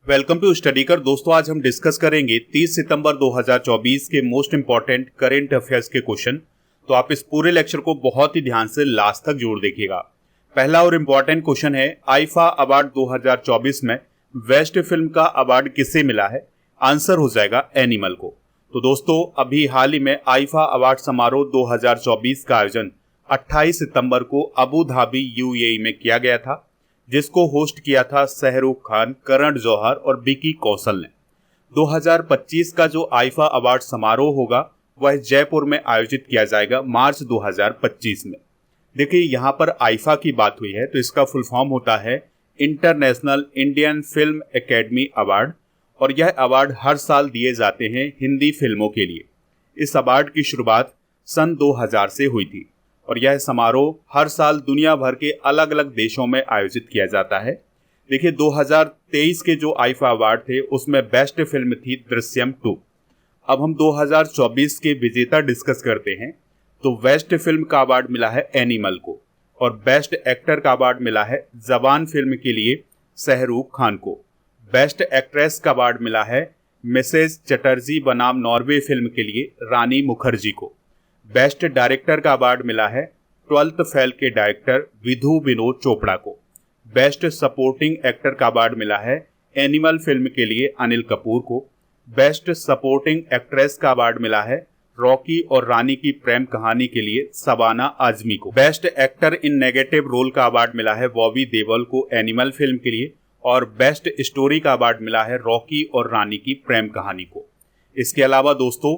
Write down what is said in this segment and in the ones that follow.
Welcome to study कर। दोस्तों आज हम डिस्कस करेंगे 30 सितंबर 2024 के मोस्ट इंपॉर्टेंट करंट अफेयर्स के क्वेश्चन। तो आप इस पूरे लेक्चर को बहुत ही ध्यान से लास्ट तक जरूर देखिएगा। पहला और इम्पॉर्टेंट क्वेश्चन है, आईफा अवार्ड 2024 में बेस्ट फिल्म का अवार्ड किसे मिला है? आंसर हो जाएगा एनिमल को। तो दोस्तों अभी हाल ही में आईफा अवार्ड समारोह 2024 का आयोजन 28 सितंबर को अबू धाबी यूएई में किया गया था, जिसको होस्ट किया था शाहरुख खान, करण जौहर और विकी कौशल ने। 2025 का जो आईफा अवार्ड समारोह होगा वह जयपुर में आयोजित किया जाएगा मार्च 2025 में। देखिए यहाँ पर आईफा की बात हुई है तो इसका फुल फॉर्म होता है international Indian film academy award, और यह अवार्ड हर साल दिए जाते हैं हिंदी फिल्मों के लिए। इस अवार्ड की शुरुआत सन 2000 से हुई थी और यह समारोह हर साल दुनिया भर के अलग अलग देशों में आयोजित किया जाता है। देखिए 2023 के जो आईफा अवार्ड थे उसमें बेस्ट फिल्म थी दृश्यम 2। अब हम 2024 के विजेता डिस्कस करते हैं। तो बेस्ट फिल्म का अवार्ड मिला है एनिमल को और बेस्ट एक्टर का अवार्ड मिला है जवान फिल्म के लिए शाहरुख खान को। बेस्ट एक्ट्रेस का अवार्ड मिला है मिसेस चटर्जी बनाम नॉर्वे फिल्म के लिए रानी मुखर्जी को। बेस्ट डायरेक्टर का अवार्ड मिला है 12th फेल के डायरेक्टर विधु विनोद चोपड़ा को। बेस्ट सपोर्टिंग एक्टर का अवार्ड मिला है एनिमल फिल्म के लिए अनिल कपूर को। बेस्ट सपोर्टिंग एक्ट्रेस का अवार्ड मिला है रॉकी और रानी की प्रेम कहानी के लिए शबाना आजमी को। Best actor in negative role का अवार्ड मिला है बॉबी देओल को एनिमल फिल्म के लिए, और बेस्ट स्टोरी का अवार्ड मिला है रॉकी और रानी की प्रेम कहानी को। इसके अलावा दोस्तों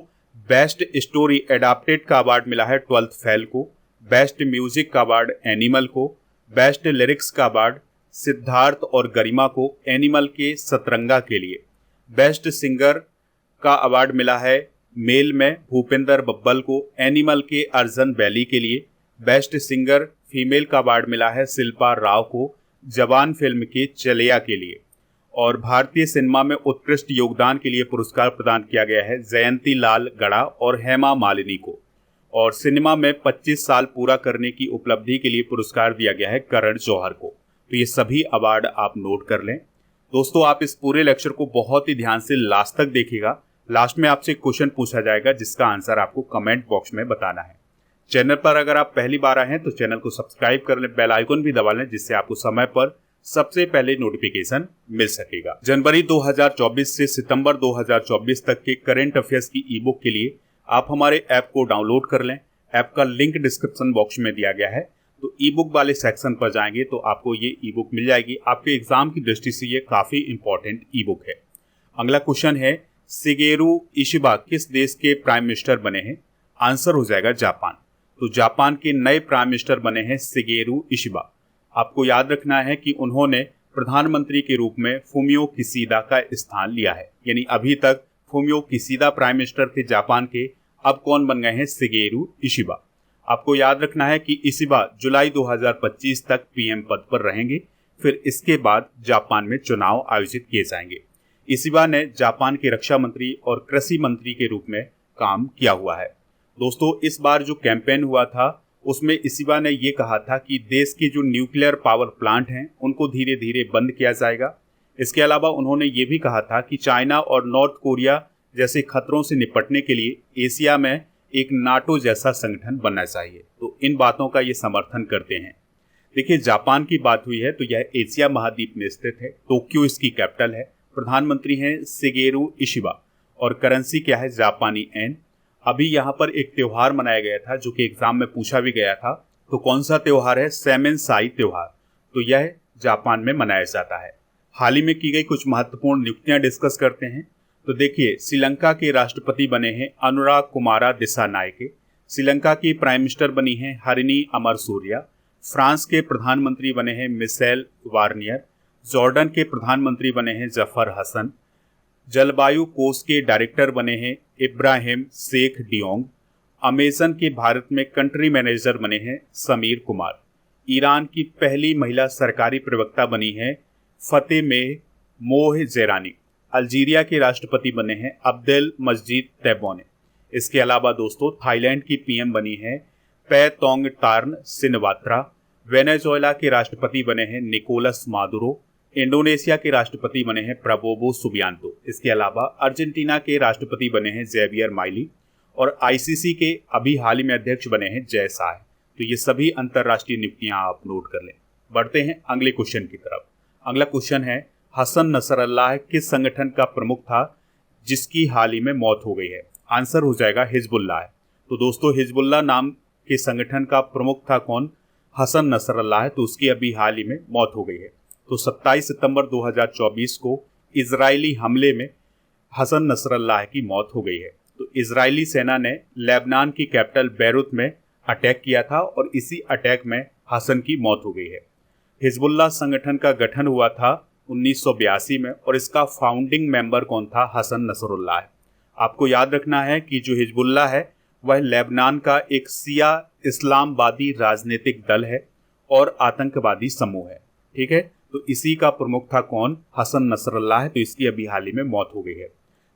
बेस्ट स्टोरी एडाप्टेड का अवार्ड मिला है 12th फेल को। बेस्ट म्यूजिक का अवार्ड एनिमल को। बेस्ट लिरिक्स का अवार्ड सिद्धार्थ और गरिमा को एनिमल के सतरंगा के लिए। बेस्ट सिंगर का अवार्ड मिला है मेल में भूपेंद्र बब्बल को एनिमल के अर्जन वैली के लिए। बेस्ट सिंगर फीमेल का अवार्ड मिला है शिल्पा राव को जवान फिल्म के चलिया के लिए। और भारतीय सिनेमा में उत्कृष्ट योगदान के लिए पुरस्कार प्रदान किया गया है जयंती लाल गड़ा और हेमा मालिनी को। और सिनेमा में 25 साल पूरा करने की उपलब्धि के लिए पुरस्कार दिया गया है करण जौहर को। तो ये सभी अवार्ड आप नोट कर लें। दोस्तों आप इस पूरे लेक्चर को बहुत ही ध्यान से लास्ट तक देखिएगा। लास्ट में आपसे क्वेश्चन पूछा जाएगा जिसका आंसर आपको कमेंट बॉक्स में बताना है। चैनल पर अगर आप पहली बार आए हैं तो चैनल को सब्सक्राइब कर लें, बेल आइकन भी दबा लें, जिससे आपको समय पर सबसे पहले नोटिफिकेशन मिल सकेगा। जनवरी 2024 से सितंबर 2024 तक के करंट अफेयर्स की ई बुक के लिए आप हमारे ऐप को डाउनलोड कर लें। ऐप का लिंक डिस्क्रिप्शन बॉक्स में दिया गया है। तो ई बुक वाले सेक्शन पर जाएंगे तो आपको ये ई बुक मिल जाएगी। आपके एग्जाम की दृष्टि से ये काफी इंपॉर्टेंट ई बुक है। अगला क्वेश्चन है, शिगेरू इशिबा किस देश के प्राइम मिनिस्टर बने हैं? आंसर हो जाएगा जापान। तो जापान के नए प्राइम मिनिस्टर बने हैं शिगेरू इशिबा। आपको याद रखना है कि उन्होंने प्रधानमंत्री के रूप में फुमियो किशिदा का स्थान लिया है, यानी अभी तक फुमियो किशिदा प्राइम मिनिस्टर थे जापान के। अब कौन बन गए हैं? Shigeru Ishiba. आपको याद रखना है कि इशिबा जुलाई 2025 तक पीएम पद पर रहेंगे, फिर इसके बाद जापान में चुनाव आयोजित किए जाएंगे। इशिबा ने जापान के रक्षा मंत्री और कृषि मंत्री के रूप में काम किया हुआ है। दोस्तों इस बार जो कैंपेन हुआ था उसमें इशिबा ने ये कहा था कि देश के जो न्यूक्लियर पावर प्लांट हैं उनको धीरे धीरे बंद किया जाएगा। इसके अलावा उन्होंने ये भी कहा था कि चाइना और नॉर्थ कोरिया जैसे खतरों से निपटने के लिए एशिया में एक नाटो जैसा संगठन बनना चाहिए। तो इन बातों का ये समर्थन करते हैं। देखिए जापान की बात हुई है तो यह एशिया महाद्वीप में स्थित है। टोक्यो इसकी कैपिटल है। प्रधानमंत्री हैं शिगेरू इशिबा और करेंसी क्या है? जापानी एन। अभी यहाँ पर एक त्योहार मनाया गया था जो कि एग्जाम में पूछा भी गया था। तो कौन सा त्योहार है? सेमेन साई त्योहार। तो यह जापान में मनाया जाता है। हाल ही में की गई कुछ महत्वपूर्ण नियुक्तियां डिस्कस करते हैं। तो देखिए श्रीलंका के राष्ट्रपति बने हैं अनुराग कुमारा दिसानायके। श्रीलंका की प्राइम मिनिस्टर बनी हैं हरिनी अमरसूरिया। फ्रांस के प्रधानमंत्री बने हैं मिशेल बार्नियर। जॉर्डन के प्रधानमंत्री बने हैं जफर हसन। जलवायु कोष के डायरेक्टर बने हैं इब्राहिम शेख डियोंग। अमेजन के भारत में कंट्री मैनेजर बने हैं समीर कुमार। ईरान की पहली महिला सरकारी प्रवक्ता बनी है फतेह मोहजेरानी। अल्जीरिया के राष्ट्रपति बने हैं अब्देल मजीद तैबोने। इसके अलावा दोस्तों थाईलैंड की पीएम बनी है पैतोंग टार्न सिनवात्रा। वेनेजुएला के राष्ट्रपति बने हैं निकोलस मादुरो। इंडोनेशिया के राष्ट्रपति बने हैं प्रबोवो सुबियांतो। इसके अलावा अर्जेंटीना के राष्ट्रपति बने हैं जेवियर माइली और आईसीसी के अभी हाल ही में अध्यक्ष बने हैं जय शाह। तो ये सभी अंतर्राष्ट्रीय नियुक्तियां आप नोट कर लें। बढ़ते हैं अगले क्वेश्चन की तरफ। अगला क्वेश्चन है, हसन नसरल्लाह किस संगठन का प्रमुख था जिसकी हाल ही में मौत हो गई है? आंसर हो जाएगा हिजबुल्लाह। तो दोस्तों हिजबुल्लाह नाम के संगठन का प्रमुख था कौन? Hassan Nasrallah. तो उसकी अभी हाल ही में मौत हो गई है। तो 27 सितंबर 2024 को इजरायली हमले में हसन नसरल्लाह की मौत हो गई है। तो इजरायली सेना ने लेबनान की कैपिटल बैरूत में अटैक किया था और इसी अटैक में हसन की मौत हो गई है। हिजबुल्लाह संगठन का गठन हुआ था 1982 में और इसका फाउंडिंग मेंबर कौन था? Hassan Nasrallah. आपको याद रखना है कि जो हिजबुल्लाह है वह लेबनान का एक शिया इस्लामवादी राजनीतिक दल है और आतंकवादी समूह है। ठीक है, तो इसी का प्रमुख था कौन? Hassan Nasrallah. तो इसकी अभी हाल ही में मौत हो गई है।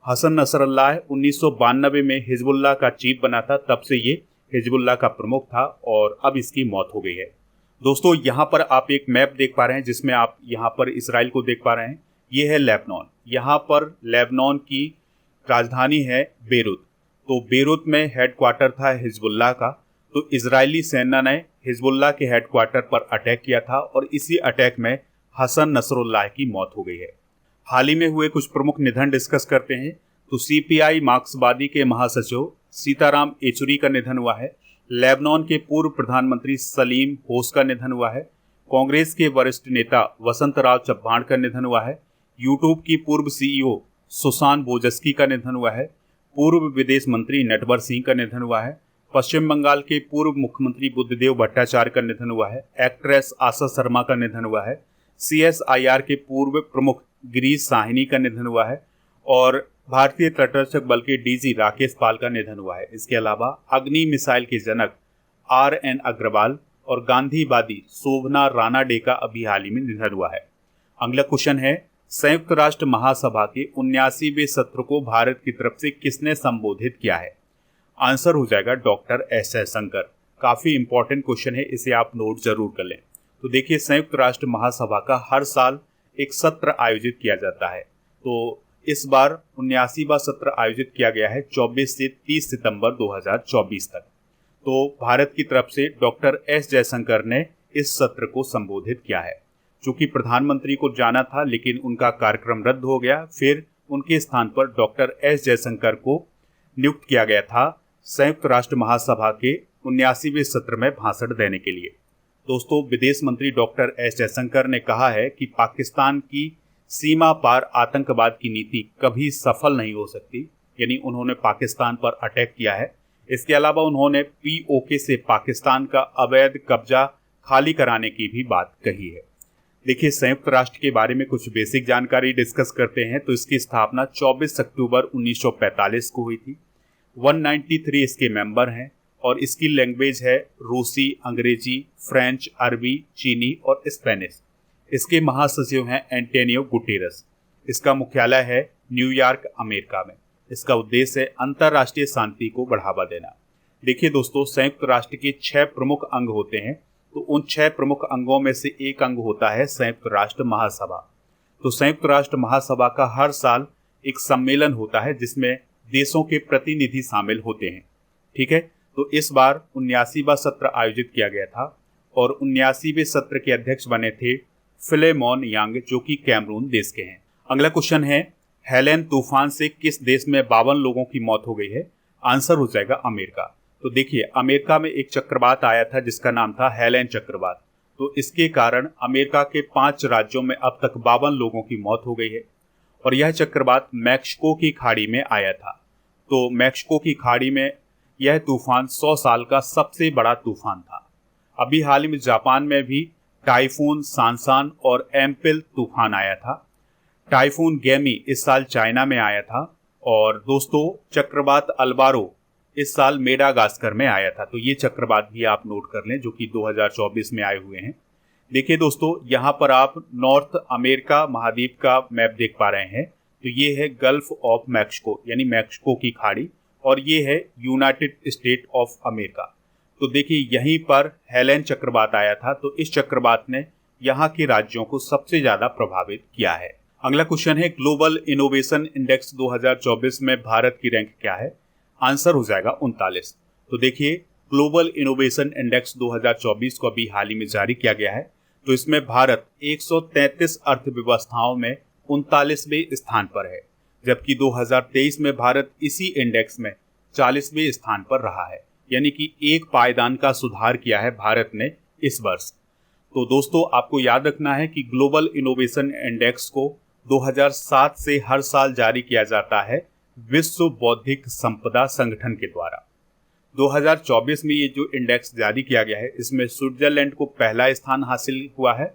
हसन नसरुल्लाह 1992 में हिजबुल्लाह का चीफ बना था, तब से ये हिजबुल्लाह का प्रमुख था और अब इसकी मौत हो गई है। दोस्तों यहाँ पर आप एक मैप देख पा रहे हैं जिसमें आप यहाँ पर इसराइल को देख पा रहे हैं। ये है लेबनान। यहाँ पर लेबनान की राजधानी है बेरूत। तो बेरूत में हेडक्वार्टर था हिजबुल्लाह का। तो इजरायली सेना ने हिजबुल्लाह के हेडक्वार्टर पर अटैक किया था और इसी अटैक में हसन नसरुल्लाह की मौत हो गई है। हाल ही में हुए कुछ प्रमुख निधन डिस्कस करते हैं। तो सीपीआई मार्क्सवादी के महासचिव सीताराम येचुरी का निधन हुआ है। लेबनान के पूर्व प्रधानमंत्री सलीम होस का निधन हुआ है। कांग्रेस के वरिष्ठ नेता वसंतराव चव्हाण का निधन हुआ है। यूट्यूब की पूर्व सीईओ सुसान बोजस्की का निधन हुआ है। पूर्व विदेश मंत्री नटवर सिंह का निधन हुआ है। पश्चिम बंगाल के पूर्व मुख्यमंत्री बुद्धदेव भट्टाचार्य का निधन हुआ है। एक्ट्रेस आशा शर्मा का निधन हुआ है। सीएसआईआर के पूर्व प्रमुख गिरीश साहनी का निधन हुआ है और भारतीय तटरक्षक बल के डीजी राकेश पाल का निधन हुआ है। इसके अलावा अग्नि मिसाइल के जनक आरएन अग्रवाल और गांधीवादी शोभना रानाडे का अभी हाल ही में निधन हुआ है। अगला क्वेश्चन है, संयुक्त राष्ट्र महासभा के 79वें सत्र को भारत की तरफ से किसने संबोधित किया है? आंसर हो जाएगा डॉक्टर एस जयशंकर। काफी इंपॉर्टेंट क्वेश्चन है, इसे आप नोट जरूर कर लें। तो देखिए संयुक्त राष्ट्र महासभा का हर साल एक सत्र आयोजित किया जाता है। तो इस बार 79वां सत्र आयोजित किया गया है 24 से 30 सितंबर 2024 तक। तो भारत की तरफ से डॉक्टर एस जयशंकर ने इस सत्र को संबोधित किया है। चूंकि प्रधानमंत्री को जाना था लेकिन उनका कार्यक्रम रद्द हो गया, फिर उनके स्थान पर डॉक्टर एस जयशंकर को नियुक्त किया गया था संयुक्त राष्ट्र महासभा के 79वें सत्र में भाषण देने के लिए। दोस्तों विदेश मंत्री डॉक्टर एस जयशंकर ने कहा है कि पाकिस्तान की सीमा पार आतंकवाद की नीति कभी सफल नहीं हो सकती, यानी उन्होंने पाकिस्तान पर अटैक किया है। इसके अलावा उन्होंने पीओके से पाकिस्तान का अवैध कब्जा खाली कराने की भी बात कही है। देखिए संयुक्त राष्ट्र के बारे में कुछ बेसिक जानकारी डिस्कस करते हैं। तो इसकी स्थापना 24 अक्टूबर 1945 को हुई थी। 193 इसके मेंबर हैं और इसकी लैंग्वेज है रूसी, अंग्रेजी, फ्रेंच, अरबी, चीनी और स्पेनिश। इसके महासचिव हैं एंटोनियो गुटेरस। इसका मुख्यालय है न्यूयॉर्क, अमेरिका में। इसका उद्देश्य है अंतर्राष्ट्रीय शांति को बढ़ावा देना। देखिए दोस्तों संयुक्त राष्ट्र के 6 प्रमुख अंग होते हैं। तो उन 6 प्रमुख अंगों में से एक अंग होता है संयुक्त राष्ट्र महासभा। तो संयुक्त राष्ट्र महासभा का हर साल एक सम्मेलन होता है जिसमें देशों के प्रतिनिधि शामिल होते हैं। ठीक है, तो इस बार 79वां सत्र आयोजित किया गया था और 79वें सत्र के अध्यक्ष बने थे फिलेमोन यांग, जो कि कैमरून देश के हैं। अगला क्वेश्चन है, हेलेन तूफान से किस देश में 52 लोगों की मौत हो गई है? आंसर हो जाएगा अमेरिका। तो देखिए अमेरिका में एक चक्रवात आया था जिसका नाम था हेलेन चक्रवात। तो इसके कारण अमेरिका के 5 राज्यों में अब तक 52 लोगों की मौत हो गई है और यह चक्रवात मैक्सिको की खाड़ी में आया था। तो मैक्सिको की खाड़ी में यह तूफान 100 साल का सबसे बड़ा तूफान था। अभी हाल ही में जापान में भी टाइफून सांसान और एम्पिल तूफान आया था। टाइफून गैमी इस साल चाइना में आया था और दोस्तों चक्रवात अल्बारो इस साल मेडागास्कर में आया था। तो ये चक्रवात भी आप नोट कर लें जो कि 2024 में आए हुए हैं। देखिए दोस्तों यहाँ पर आप नॉर्थ अमेरिका महाद्वीप का मैप देख पा रहे हैं। तो ये है गल्फ ऑफ मैक्सिको यानी मैक्सिको की खाड़ी और ये है यूनाइटेड स्टेट ऑफ अमेरिका। तो देखिए यहीं पर हेलेन चक्रवात आया था। तो इस चक्रवात ने यहाँ के राज्यों को सबसे ज्यादा प्रभावित किया है। अगला क्वेश्चन है ग्लोबल इनोवेशन इंडेक्स 2024 में भारत की रैंक क्या है? आंसर हो जाएगा 39। तो देखिए ग्लोबल इनोवेशन इंडेक्स 2024 को अभी हाल ही में जारी किया गया है। तो इसमें भारत 133 अर्थव्यवस्थाओं में 39वें स्थान पर है, जबकि 2023 में भारत इसी इंडेक्स में 40वें स्थान पर रहा है, यानी कि एक पायदान का सुधार किया है भारत ने इस वर्ष। तो दोस्तों आपको याद रखना है कि ग्लोबल इनोवेशन इंडेक्स को 2007 से हर साल जारी किया जाता है विश्व बौद्धिक संपदा संगठन के द्वारा। 2024 में ये जो इंडेक्स जारी किया गया है इसमें स्विट्जरलैंड को पहला स्थान हासिल हुआ है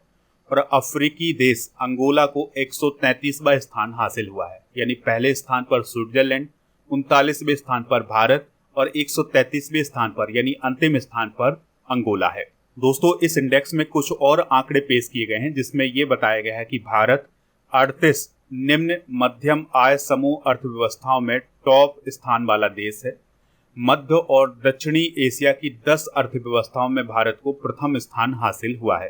और अफ्रीकी देश अंगोला को 133वां स्थान हासिल हुआ है, यानी पहले स्थान पर स्विट्जरलैंड, 39वें स्थान पर भारत और 133वें स्थान पर यानी अंतिम स्थान पर अंगोला है। दोस्तों इस इंडेक्स में कुछ और आंकड़े पेश किए गए हैं जिसमें यह बताया गया है कि भारत 38 निम्न मध्यम आय समूह अर्थव्यवस्थाओं में टॉप स्थान वाला देश है। मध्य और दक्षिणी एशिया की 10 अर्थव्यवस्थाओं में भारत को प्रथम स्थान हासिल हुआ है।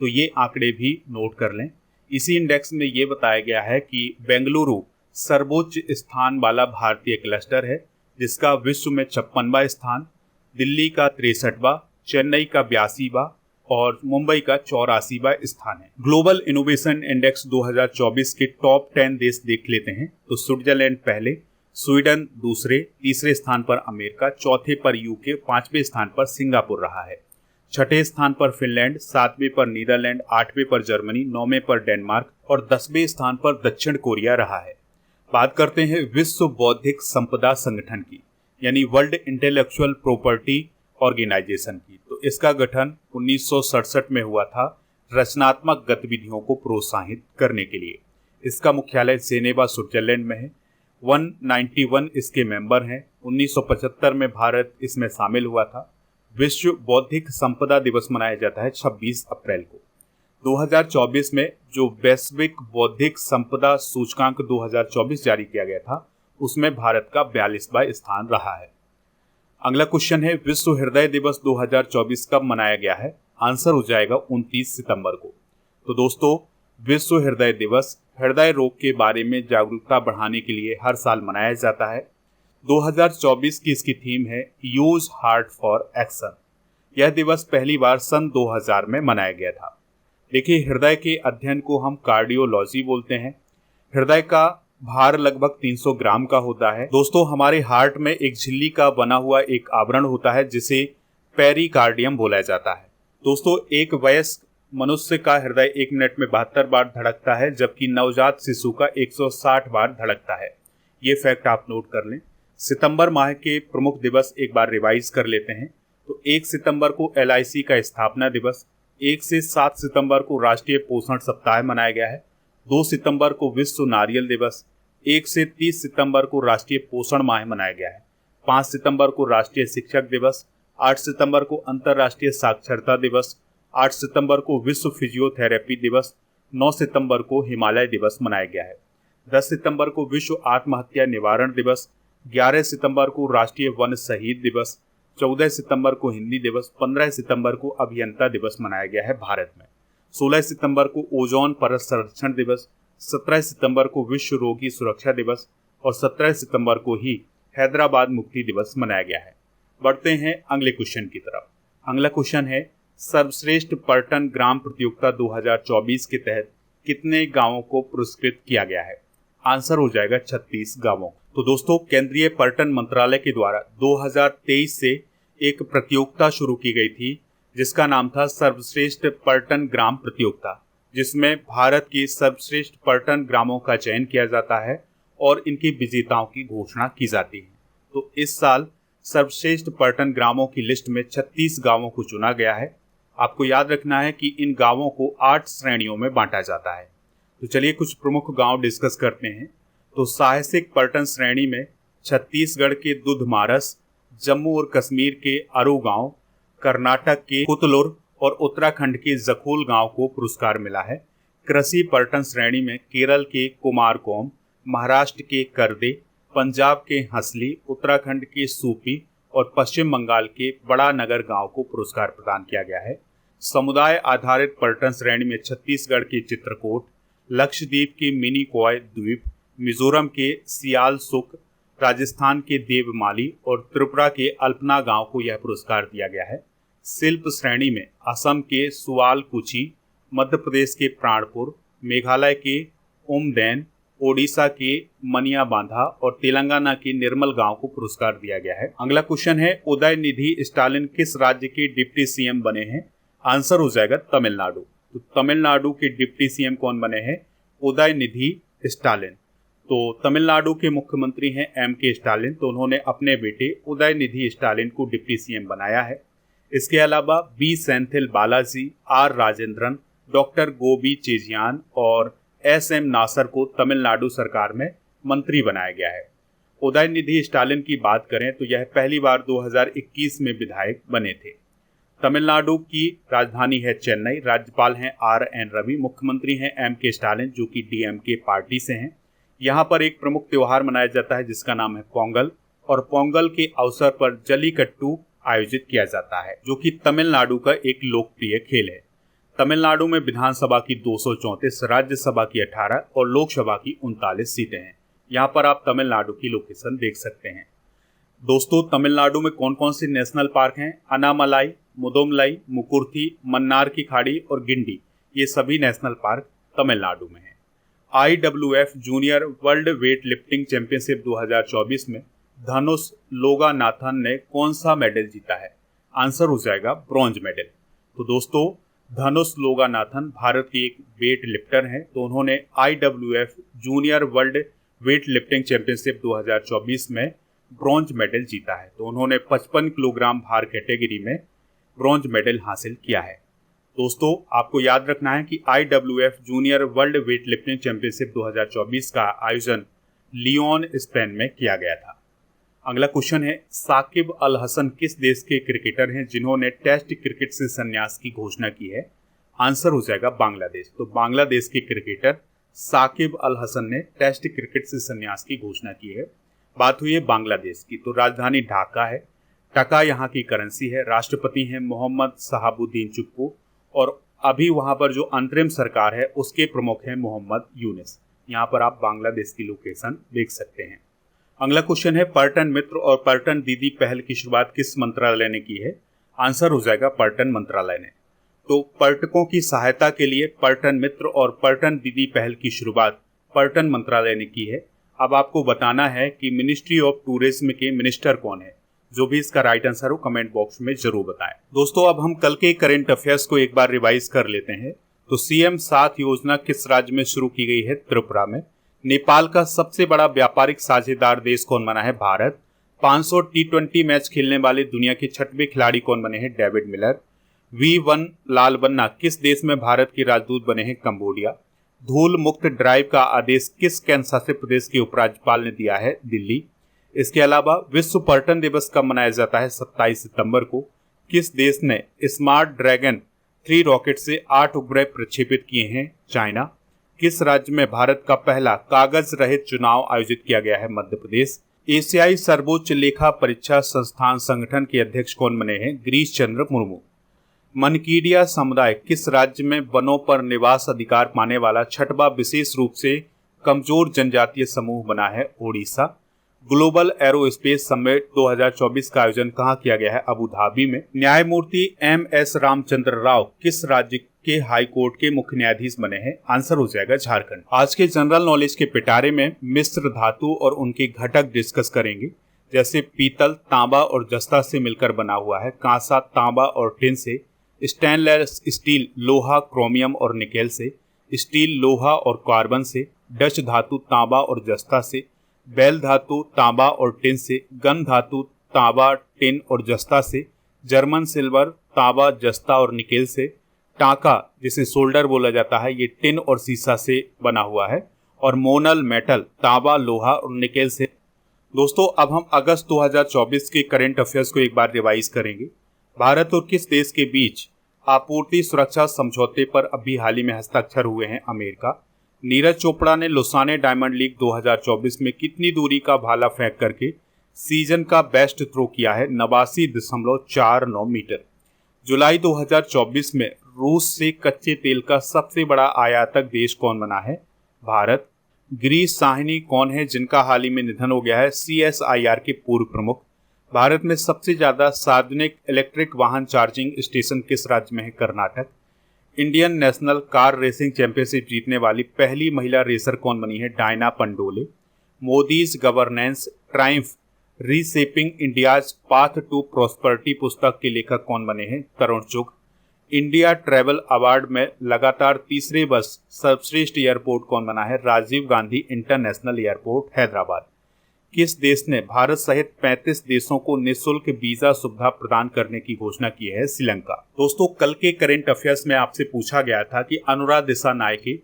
तो ये आंकड़े भी नोट कर लें। इसी इंडेक्स में ये बताया गया है कि बेंगलुरु सर्वोच्च स्थान वाला भारतीय क्लस्टर है, जिसका विश्व में 56वां स्थान, दिल्ली का 63वां, चेन्नई का 82वां और मुंबई का 84वां स्थान है। ग्लोबल इनोवेशन इंडेक्स 2024 के टॉप 10 देश देख लेते हैं। तो स्विट्जरलैंड पहले, स्वीडन दूसरे, तीसरे स्थान पर अमेरिका, चौथे पर यूके, 5वें स्थान पर सिंगापुर रहा है। छठे स्थान पर फिनलैंड, 7वें पर नीदरलैंड, 8वें पर जर्मनी, 9वें पर डेनमार्क और 10वें स्थान पर दक्षिण कोरिया रहा है। बात करते हैं विश्व बौद्धिक संपदा संगठन की, यानी वर्ल्ड इंटेलेक्चुअल प्रॉपर्टी ऑर्गेनाइजेशन की। तो इसका गठन 1967 में हुआ था रचनात्मक गतिविधियों को प्रोत्साहित करने के लिए। इसका मुख्यालय जेनेवा स्विट्जरलैंड में है। 191 इसके मेंबर हैं। 1975 में भारत इसमें शामिल हुआ था। विश्व बौद्धिक संपदा दिवस मनाया जाता है 26 अप्रैल को। 2024 में जो वैश्विक बौद्धिक संपदा सूचकांक 2024 जारी किया गया था उसमें भारत का 42वां स्थान रहा है। अगला क्वेश्चन है विश्व हृदय दिवस 2024 कब मनाया गया है? आंसर हो जाएगा 29 सितंबर को। तो दोस्तों विश्व हृदय दिवस हृदय रोग के बारे में जागरूकता बढ़ाने के लिए हर साल मनाया जाता है। 2024 की इसकी थीम है यूज हार्ट फॉर एक्शन। यह दिवस पहली बार सन 2000 में मनाया गया था। देखिए हृदय के अध्ययन को हम कार्डियोलॉजी बोलते हैं। हृदय का भार लगभग 300 ग्राम का होता है। दोस्तों हमारे हार्ट में एक झिल्ली का बना हुआ एक आवरण होता है जिसे पेरिकार्डियम बोला जाता है। दोस्तों एक वयस्क मनुष्य का हृदय 1 मिनट में 72 बार धड़कता है, जबकि नवजात शिशु का 160 बार धड़कता है। ये फैक्ट आप नोट कर लें। सितंबर माह के प्रमुख दिवस एक बार रिवाइज कर लेते हैं। तो 1 सितंबर को LIC का स्थापना दिवस, 1 से 7 सितंबर को राष्ट्रीय पोषण सप्ताह मनाया गया है, 2 सितंबर को विश्व नारियल दिवस, 1 से 30 सितंबर को राष्ट्रीय पोषण माह मनाया गया है, 5 सितंबर को राष्ट्रीय शिक्षक दिवस, 8 सितंबर को अंतर्राष्ट्रीय साक्षरता दिवस, 8 सितंबर को विश्व फिजियोथेरेपी दिवस, 9 सितंबर को हिमालय दिवस मनाया गया है, 10 सितंबर को विश्व आत्महत्या निवारण दिवस, 11 सितंबर को राष्ट्रीय वन शहीद दिवस, 14 सितंबर को हिंदी दिवस, 15 सितंबर को अभियंता दिवस मनाया गया है भारत में, 16 सितंबर को ओजोन परत संरक्षण दिवस, 17 सितंबर को विश्व रोगी सुरक्षा दिवस और 17 सितंबर को ही हैदराबाद मुक्ति दिवस मनाया गया है। बढ़ते हैं अगले क्वेश्चन की तरफ। अगला क्वेश्चन है सर्वश्रेष्ठ पर्यटन ग्राम प्रतियोगिता 2024 के तहत कितने गांवों को पुरस्कृत किया गया है? आंसर हो जाएगा 36 गांवों। तो दोस्तों केंद्रीय पर्यटन मंत्रालय के द्वारा 2023 से एक प्रतियोगिता शुरू की गई थी जिसका नाम था सर्वश्रेष्ठ पर्यटन ग्राम प्रतियोगिता, जिसमें भारत की सर्वश्रेष्ठ पर्यटन ग्रामों का चयन किया जाता है और इनकी विजेताओं की घोषणा की जाती है। तो इस साल सर्वश्रेष्ठ पर्यटन ग्रामों की लिस्ट में 36 गांवों को चुना गया है। आपको याद रखना है कि इन गांवों को 8 श्रेणियों में बांटा जाता है। तो चलिए कुछ प्रमुख गांव डिस्कस करते हैं। तो साहसिक पर्यटन श्रेणी में छत्तीसगढ़ के दुधमारस, जम्मू और कश्मीर के अरू गांव, कर्नाटक के कुतलुर और उत्तराखंड के जखोल गांव को पुरस्कार मिला है। कृषि पर्यटन श्रेणी में केरल के कुमारकोम, महाराष्ट्र के करदे, पंजाब के हंसली, उत्तराखंड के सूपी और पश्चिम बंगाल के बड़ा नगर गांव को पुरस्कार प्रदान किया गया है। समुदाय आधारित पर्यटन श्रेणी में छत्तीसगढ़ के चित्रकूट, लक्षद्वीप के मिनी कोय द्वीप, मिजोरम के सियाल सुक, राजस्थान के देवमाली और त्रिपुरा के अल्पना गांव को यह पुरस्कार दिया गया है। शिल्प श्रेणी में असम के सुआलकुची, मध्य प्रदेश के प्राणपुर, मेघालय के उमदैन, ओडिशा के मनियाबांधा और तेलंगाना के निर्मल गांव को पुरस्कार दिया गया है। अगला क्वेश्चन है, उदयनिधि स्टालिन किस राज्य के डिप्टी सीएम बने हैं? आंसर हो जाएगा तमिलनाडु। तो तमिलनाडु के डिप्टी सीएम कौन बने हैं? उदयनिधि स्टालिन। तो तमिलनाडु के मुख्यमंत्री हैं एम.के. स्टालिन। तो उन्होंने अपने बेटे उदयनिधि स्टालिन को डिप्टी सीएम बनाया है। इसके अलावा B Senthil Balaji, R Rajendran, doctor Gobi Chezhiaan और एस.एम. नासर को तमिलनाडु सरकार में मंत्री बनाया गया है। उदयनिधि स्टालिन की बात करें तो यह पहली बार 2021 में विधायक बने थे। तमिलनाडु की राजधानी है चेन्नई। राज्यपाल हैं आर.एन. रवि। मुख्यमंत्री हैं एम.के. स्टालिन जो कि डीएमके पार्टी से हैं। यहाँ पर एक प्रमुख त्योहार मनाया जाता है जिसका नाम है पोंगल, और पोंगल के अवसर पर जल्लीकट्टू आयोजित किया जाता है जो कि तमिलनाडु का एक लोकप्रिय खेल है। तमिलनाडु में विधानसभा की 234, राज्यसभा की 18 और लोकसभा की 39 सीटें हैं। यहाँ पर आप तमिलनाडु की लोकेशन देख सकते हैं। दोस्तों, तमिलनाडु में कौन कौन से नेशनल पार्क हैं? अनामलाई, मुदुमलाई, मुकुर्थी, मन्नार की खाड़ी और गिंडी, ये सभी नेशनल पार्क तमिलनाडु में हैं। IWF junior world weight lifting championship 2024 में धनुष लोगानाथन ने कौन सा मेडल जीता है? आंसर हो जाएगा ब्रॉन्ज मेडल। तो दोस्तों, धनुष लोगानाथन भारत के एक वेट लिफ्टर हैं। तो उन्होंने IWF junior world weight lifting championship 2024 में ब्रॉन्ज मेडल जीता है। तो उन्होंने 55 किलोग्राम भार कैटेगरी में ब्रॉन्ज मेडल हासिल किया है। दोस्तों, आपको याद रखना है कि IWF junior world weight lifting championship 2024 का आयोजन लियोन, स्पेन में किया गया था। अगला क्वेश्चन है, साकिब अल हसन किस देश के क्रिकेटर हैं जिन्होंने टेस्ट क्रिकेट से संन्यास की घोषणा की है? आंसर हो जाएगा बांग्लादेश। तो बांग्लादेश के क्रिकेटर साकिब अल हसन ने टेस्ट क्रिकेट से संन्यास की घोषणा की है। बात हुई है बांग्लादेश की, तो राजधानी ढाका है। टका यहाँ की करेंसी है। राष्ट्रपति हैं मोहम्मद शहाबुद्दीन चुप्पू और अभी वहाँ पर जो अंतरिम सरकार है उसके प्रमुख हैं मोहम्मद यूनिस। यहाँ पर आप बांग्लादेश की लोकेशन देख सकते हैं। अगला क्वेश्चन है, पर्यटन मित्र और पर्यटन दीदी पहल की शुरुआत किस मंत्रालय ने की है? आंसर हो जाएगा पर्यटन मंत्रालय ने। तो पर्यटकों की सहायता के लिए पर्यटन मित्र और पर्यटन दीदी पहल की शुरुआत पर्यटन मंत्रालय ने की है। अब आपको बताना है कि मिनिस्ट्री ऑफ टूरिज्म के मिनिस्टर कौन है। जो भी इसका राइट आंसर हो कमेंट बॉक्स में जरूर बताएं। दोस्तों, अब हम कल के करंट अफेयर्स को एक बार रिवाइज कर लेते हैं। तो CM 7 योजना किस राज्य में शुरू की गई है? त्रिपुरा में। नेपाल का सबसे बड़ा व्यापारिक साझेदार देश कौन बना है? भारत। 500 T20 मैच खेलने वाले दुनिया के 6वें खिलाड़ी कौन बने हैं? David Miller. V1 लाल बन्ना किस देश में भारत के राजदूत बने हैं? कंबोडिया। धूल मुक्त ड्राइव का आदेश किस केंद्र शासित प्रदेश के उपराज्यपाल ने दिया है? दिल्ली। इसके अलावा विश्व पर्यटन दिवस कब मनाया जाता है? 27 सितंबर को। किस देश ने स्मार्ट ड्रैगन 3 रॉकेट से 8 उपग्रह प्रक्षेपित किए हैं? चाइना। किस राज्य में भारत का पहला कागज रहित चुनाव आयोजित किया गया है? मध्य प्रदेश। एशियाई सर्वोच्च लेखा परीक्षा संस्थान संगठन के अध्यक्ष कौन बने हैं? गिरीश चंद्र मुर्मू। मनकीडिया समुदाय किस राज्य में वनों पर निवास अधिकार पाने वाला 6वां विशेष रूप से कमजोर जनजातीय समूह बना है? ओडिशा। ग्लोबल एरोस्पेस समिट 2024 का आयोजन कहाँ किया गया है? अबू धाबी में। न्यायमूर्ति MS रामचंद्र राव किस राज्य के हाई कोर्ट के मुख्य न्यायाधीश बने हैं? आंसर हो जाएगा झारखंड। आज के जनरल नॉलेज के पिटारे में मिश्र धातु और उनके घटक डिस्कस करेंगे, जैसे पीतल तांबा और जस्ता से मिलकर बना हुआ है, कांसा तांबा और टिन से, स्टेनलेस स्टील लोहा क्रोमियम और निकेल से, स्टील लोहा और कार्बन से, डच धातु तांबा और जस्ता से, बेल धातु तांबा और टिन से, गन धातु तांबा टिन और जस्ता से, जर्मन सिल्वर तांबा जस्ता और निकेल से, टांका जिसे सोल्डर बोला जाता है ये टिन और सीसा से बना हुआ है, और मोनल मेटल तांबा लोहा और निकेल से। दोस्तों, अब हम अगस्त 2024 के करंट अफेयर्स को एक बार रिवाइज करेंगे। भारत और किस देश के बीच आपूर्ति सुरक्षा समझौते पर अभी हाल ही में हस्ताक्षर हुए हैं? अमेरिका। नीरज चोपड़ा ने लोसाने डायमंड लीग 2024 में कितनी दूरी का भाला फेंक करके सीजन का बेस्ट थ्रो किया है? 89.49 मीटर। जुलाई 2024 में रूस से कच्चे तेल का सबसे बड़ा आयातक देश कौन बना है? भारत। गिरीश साहनी कौन है जिनका हाल ही में निधन हो गया है? CSIR के पूर्व प्रमुख। भारत में सबसे ज्यादा सार्वजनिक इलेक्ट्रिक वाहन चार्जिंग स्टेशन किस राज्य में है? Karnataka. Indian national car racing championship जीतने वाली पहली महिला रेसर कौन बनी है? Diana Pandole. Modi's governance triumph reshaping India's path to prosperity पुस्तक के लेखक कौन बने हैं? तरुण चुग। इंडिया ट्रैवल अवार्ड में लगातार तीसरे वर्ष सर्वश्रेष्ठ एयरपोर्ट कौन बना है? Rajiv Gandhi international airport Hyderabad. किस देश ने भारत सहित 35 देशों को निःशुल्क वीजा सुविधा प्रदान करने की घोषणा की है? श्रीलंका। दोस्तों, कल के करंट अफेयर्स में आपसे पूछा गया था कि अनुराग दिसानायके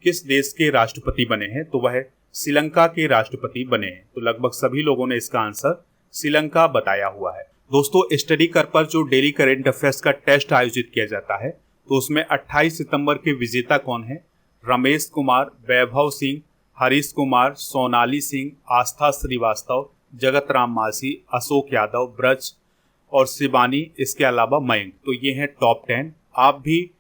किस देश के राष्ट्रपति बने हैं, तो वह श्रीलंका के राष्ट्रपति बने हैं। तो लगभग सभी लोगों ने इसका आंसर श्रीलंका बताया हुआ है। दोस्तों, स्टडी कर पर जो डेली करंट अफेयर्स का टेस्ट आयोजित किया जाता है, तो उसमें 28 सितंबर के विजेता कौन है? रमेश कुमार, वैभव सिंह, हरीश कुमार, सोनाली सिंह, आस्था श्रीवास्तव, जगत राम मासी, अशोक यादव, ब्रज और शिवानी, इसके अलावा मयंक। तो ये हैं टॉप 10। आप भी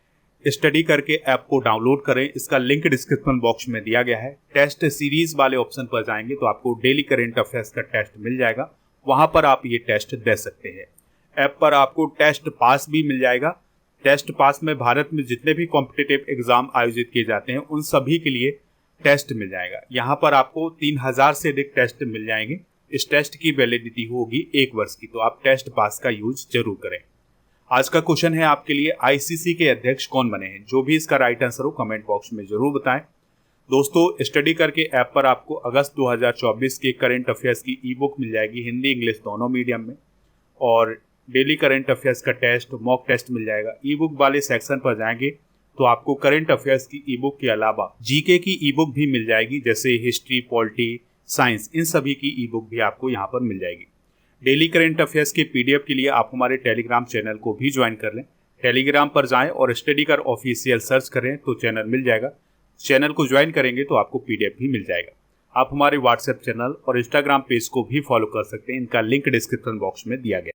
स्टडी करके ऐप को डाउनलोड करें, इसका लिंक डिस्क्रिप्शन बॉक्स में दिया गया है। टेस्ट सीरीज वाले ऑप्शन पर जाएंगे तो आपको डेली करंट अफेयर्स का टेस्ट मिल जाएगा, वहां पर आप ये टेस्ट दे सकते हैं। ऐप पर आपको टेस्ट पास भी मिल जाएगा। टेस्ट पास में भारत में जितने भी कॉम्पिटिटिव एग्जाम आयोजित किए जाते हैं उन सभी के लिए टेस्ट मिल जाएगा। यहाँ पर आपको 3000 से अधिक टेस्ट मिल जाएंगे। इस टेस्ट की वैलिडिटी होगी 1 वर्ष की, तो आप टेस्ट पास का यूज जरूर करें। आज का क्वेश्चन है आपके लिए, ICC के अध्यक्ष कौन बने हैं? जो भी इसका राइट आंसर हो कमेंट बॉक्स में जरूर बताएं। दोस्तों, स्टडी करके ऐप पर आपको अगस्त 2024 के करंट अफेयर्स की ई बुक मिल जाएगी, हिंदी इंग्लिश दोनों मीडियम में, और डेली करंट अफेयर्स का टेस्ट, मॉक टेस्ट मिल जाएगा। ई बुक वाले सेक्शन पर जाएंगे तो आपको करंट अफेयर्स की ई बुक के अलावा जीके की ई बुक भी मिल जाएगी, जैसे हिस्ट्री, पॉलिटी, साइंस, इन सभी की ई बुक भी आपको यहाँ पर मिल जाएगी। डेली करंट अफेयर्स के PDF के लिए आप हमारे टेलीग्राम चैनल को भी ज्वाइन कर लें। टेलीग्राम पर जाएं और स्टडी कर ऑफिशियल सर्च करें तो चैनल मिल जाएगा। चैनल को ज्वाइन करेंगे तो आपको PDF भी मिल जाएगा। आप हमारे व्हाट्सएप चैनल और इंस्टाग्राम पेज को भी फॉलो कर सकते हैं, इनका लिंक डिस्क्रिप्शन बॉक्स में दिया गया।